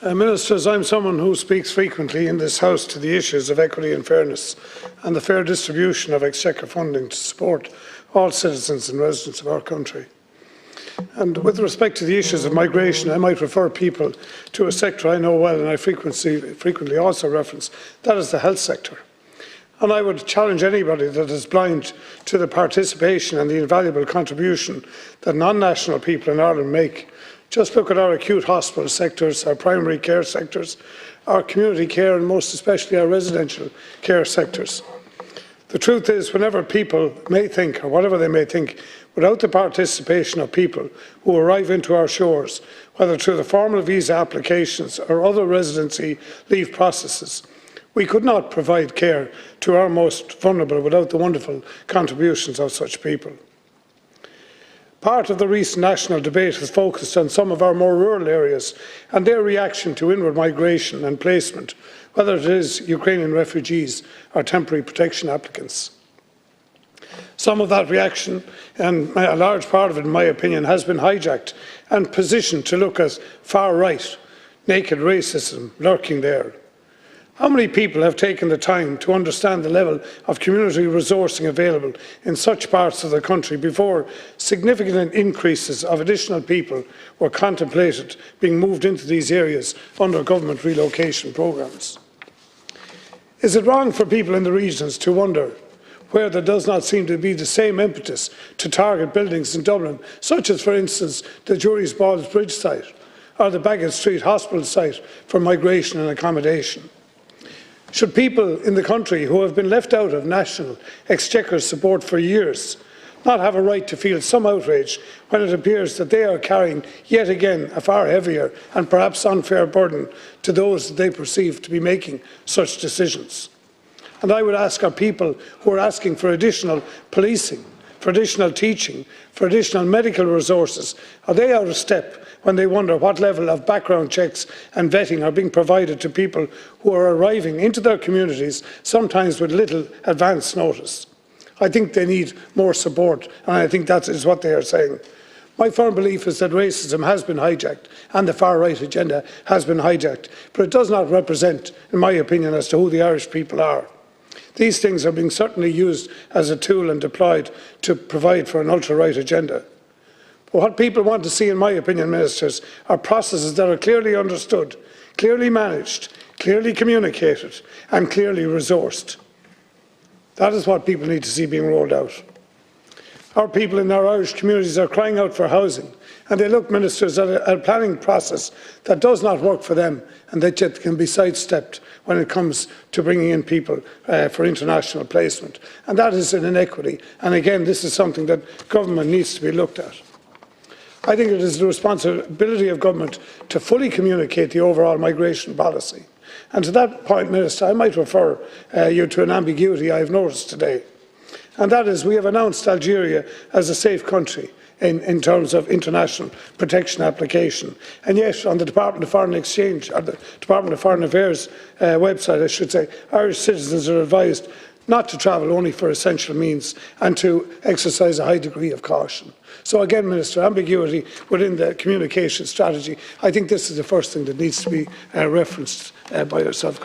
Ministers, I am someone who speaks frequently in this House to the issues of equity and fairness and the fair distribution of exchequer funding to support all citizens and residents of our country. And with respect to the issues of migration, I might refer people to a sector I know well and I frequently also reference, that is the health sector. And I would challenge anybody that is blind to the participation and the invaluable contribution that non-national people in Ireland make. Just look at our acute hospital sectors, our primary care sectors, our community care and most especially our residential care sectors. The truth is, whenever people may think, or whatever they may think, without the participation of people who arrive into our shores, whether through the formal visa applications or other residency leave processes, we could not provide care to our most vulnerable without the wonderful contributions of such people. Part of the recent national debate has focused on some of our more rural areas and their reaction to inward migration and placement, whether it is Ukrainian refugees or temporary protection applicants. Some of that reaction, and a large part of it, in my opinion, has been hijacked and positioned to look as far-right, naked racism lurking there. How many people have taken the time to understand the level of community resourcing available in such parts of the country before significant increases of additional people were contemplated being moved into these areas under government relocation programmes? Is it wrong for people in the regions to wonder where there does not seem to be the same impetus to target buildings in Dublin, such as, for instance, the Jury's Balls Bridge site or the Bagot Street Hospital site for migration and accommodation? Should people in the country who have been left out of national exchequer support for years not have a right to feel some outrage when it appears that they are carrying yet again a far heavier and perhaps unfair burden to those that they perceive to be making such decisions? And I would ask our people who are asking for additional policing, for additional teaching, for additional medical resources, are they out of step when they wonder what level of background checks and vetting are being provided to people who are arriving into their communities, sometimes with little advance notice? I think they need more support, and I think that is what they are saying. My firm belief is that racism has been hijacked and the far-right agenda has been hijacked, but it does not represent, in my opinion, as to who the Irish people are. These things are being certainly used as a tool and deployed to provide for an ultra-right agenda. But what people want to see, in my opinion, ministers, are processes that are clearly understood, clearly managed, clearly communicated and clearly resourced. That is what people need to see being rolled out. Our people in our Irish communities are crying out for housing, and they look, ministers, at a planning process that does not work for them and that yet can be sidestepped when it comes to bringing in people for international placement. And that is an inequity. And again, this is something that government needs to be looked at. I think it is the responsibility of government to fully communicate the overall migration policy. And to that point, Minister, I might refer you to an ambiguity I have noticed today. And that is, we have announced Algeria as a safe country in terms of international protection application. And yet, on the Department of Foreign Exchange, or the Department of Foreign Affairs website, I should say, Irish citizens are advised not to travel only for essential means and to exercise a high degree of caution. So again, Minister, ambiguity within the communication strategy, I think this is the first thing that needs to be referenced by yourself.